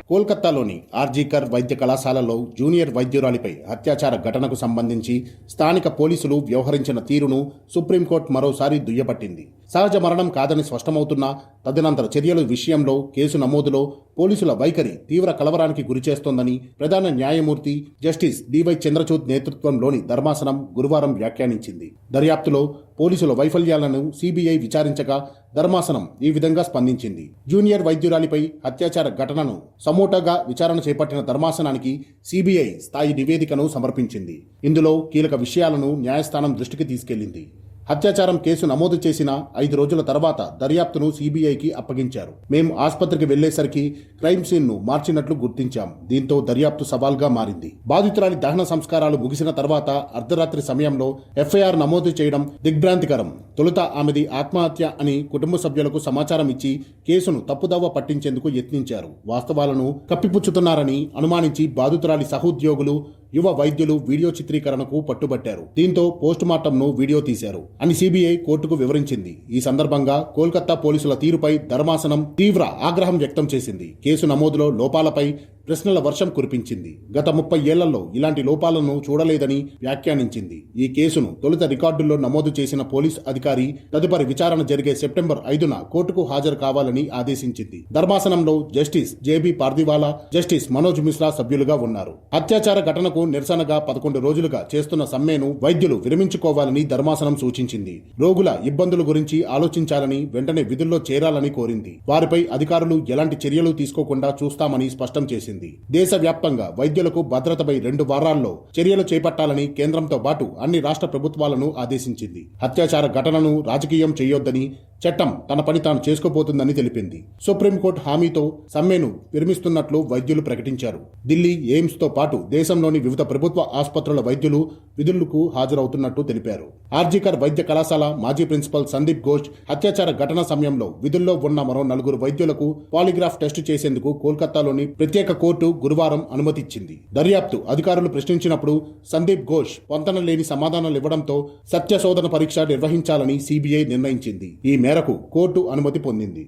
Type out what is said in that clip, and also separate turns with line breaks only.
కోల్కతాలోని ఆర్జీకర్ వైద్య కళాశాలలో జూనియర్ వైద్యురాలిపై అత్యాచార ఘటనకు సంబంధించి స్థానిక పోలీసులు వ్యవహరించిన తీరును సుప్రీంకోర్టు మరోసారి దుయ్యబట్టింది. సహజ మరణం కాదని స్పష్టమవుతున్న తదనంతర చర్యల విషయంలో కేసు నమోదులో పోలీసుల వైఖరి తీవ్ర కలవరానికి గురిచేస్తోందని ప్రధాన న్యాయమూర్తి జస్టిస్ డివై చంద్రచూడ్ నేతృత్వంలోని ధర్మాసనం గురువారం వ్యాఖ్యానించింది. దర్యాప్తులో పోలీసుల వైఫల్యాలను సిబిఐ విచారించగా ధర్మాసనం ఈ విధంగా స్పందించింది. జూనియర్ వైద్యురాలిపై అత్యాచార ఘటనను సమూటగా విచారణ చేపట్టిన ధర్మాసనానికి సిబిఐ స్థాయి నివేదికను సమర్పించింది. ఇందులో కీలక విషయాలను న్యాయస్థానం దృష్టికి తీసుకెళ్లింది. అత్యాచారం కేసు నమోదు చేసిన 5 రోజుల తర్వాత దర్యాప్తును సిబిఐకి అప్పగించారు. మేం ఆసుపత్రికి వెళ్లేసరికి క్రైమ్ సీన్ ను మార్చినట్లు గుర్తించాం. దీంతో దర్యాప్తు సవాల్గా మారింది. బాధితురాలి దహన సంస్కారాలు ముగిసిన తర్వాత అర్ధరాత్రి సమయంలో ఎఫ్ఐఆర్ నమోదు చేయడం దిగ్భ్రాంతికరం. తొలుత ఆమెది ఆత్మహత్య అని కుటుంబ సభ్యులకు సమాచారం ఇచ్చి కేసును తప్పుదోవ పట్టించేందుకు యత్నించారు. వాస్తవాలను కప్పిపుచ్చుతున్నారని అనుమానించి బాధితురాలి సహోద్యోగులు, యువ వైద్యులు వీడియో చిత్రీకరణకు పట్టుబట్టారు. దీంతో పోస్టుమార్టంను వీడియో తీశారు అని సిబిఐ కోర్టుకు వివరించింది. ఈ సందర్భంగా కోల్కతా పోలీసుల తీరుపై ధర్మాసనం తీవ్ర ఆగ్రహం వ్యక్తం చేసింది. కేసు నమోదులో లోపాలపై ప్రశ్నల వర్షం కురిపించింది. గత 30 ఏళ్లలో ఇలాంటి లోపాలను చూడలేదని వ్యాఖ్యానించింది. ఈ కేసును తొలుత రికార్డుల్లో నమోదు చేసిన పోలీస్ అధికారి తదుపరి విచారణ జరిగే సెప్టెంబర్ 5న కోర్టుకు హాజరు కావాలని ఆదేశించింది. ధర్మాసనంలో Justice JB Pardiwala, Justice Manoj Mishra సభ్యులుగా ఉన్నారు. అత్యాచార ఘటనకు నిరసనగా 11 రోజులుగా చేస్తున్న సమ్మెను వైద్యులు విరమించుకోవాలని ధర్మాసనం సూచించింది. రోగుల ఇబ్బందుల గురించి ఆలోచించాలని, వెంటనే విధుల్లో చేరాలని కోరింది. వారిపై అధికారులు ఎలాంటి చర్యలు తీసుకోకుండా చూస్తామని స్పష్టం చేసింది. దేశవ్యాప్తంగా వైద్యులకు భద్రతపై 2 వారాల్లో చర్యలు చేపట్టాలని కేంద్రంతో పాటు అన్ని రాష్ట్ర ప్రభుత్వాలను ఆదేశించింది. అత్యాచార ఘటనను రాజకీయం చేయొద్దని, చట్టం తన పని తాను చేసుకోబోతుందని తెలిపింది. సుప్రీంకోర్టు హామీతో సమ్మెను విరమిస్తున్నట్లు వైద్యులు ప్రకటించారు. ఢిల్లీ ఎయిమ్స్ తో పాటు దేశంలోని వివిధ ప్రభుత్వ ఆసుపత్రుల వైద్యులు విధులకు హాజరవుతున్నట్టు తెలిపారు. ఆర్జీకర్ వైద్య కళాశాల మాజీ ప్రిన్సిపల్ సందీప్ ఘోష్ హత్యాచార ఘటన సమయంలో విధుల్లో ఉన్న మరో 4 వైద్యులకు పాలిగ్రాఫ్ టెస్టు చేసేందుకు కోల్కతాలోని ప్రత్యేక కోర్టు గురువారం అనుమతిచ్చింది. దర్యాప్తు అధికారులు ప్రశ్నించినప్పుడు సందీప్ ఘోష్ పొంతన లేని సమాధానాలు ఇవ్వడంతో సత్యశోధన పరీక్ష నిర్వహించాలని సిబిఐ నిర్ణయించింది. ఈ మేరకు కోర్టు అనుమతి పొందింది.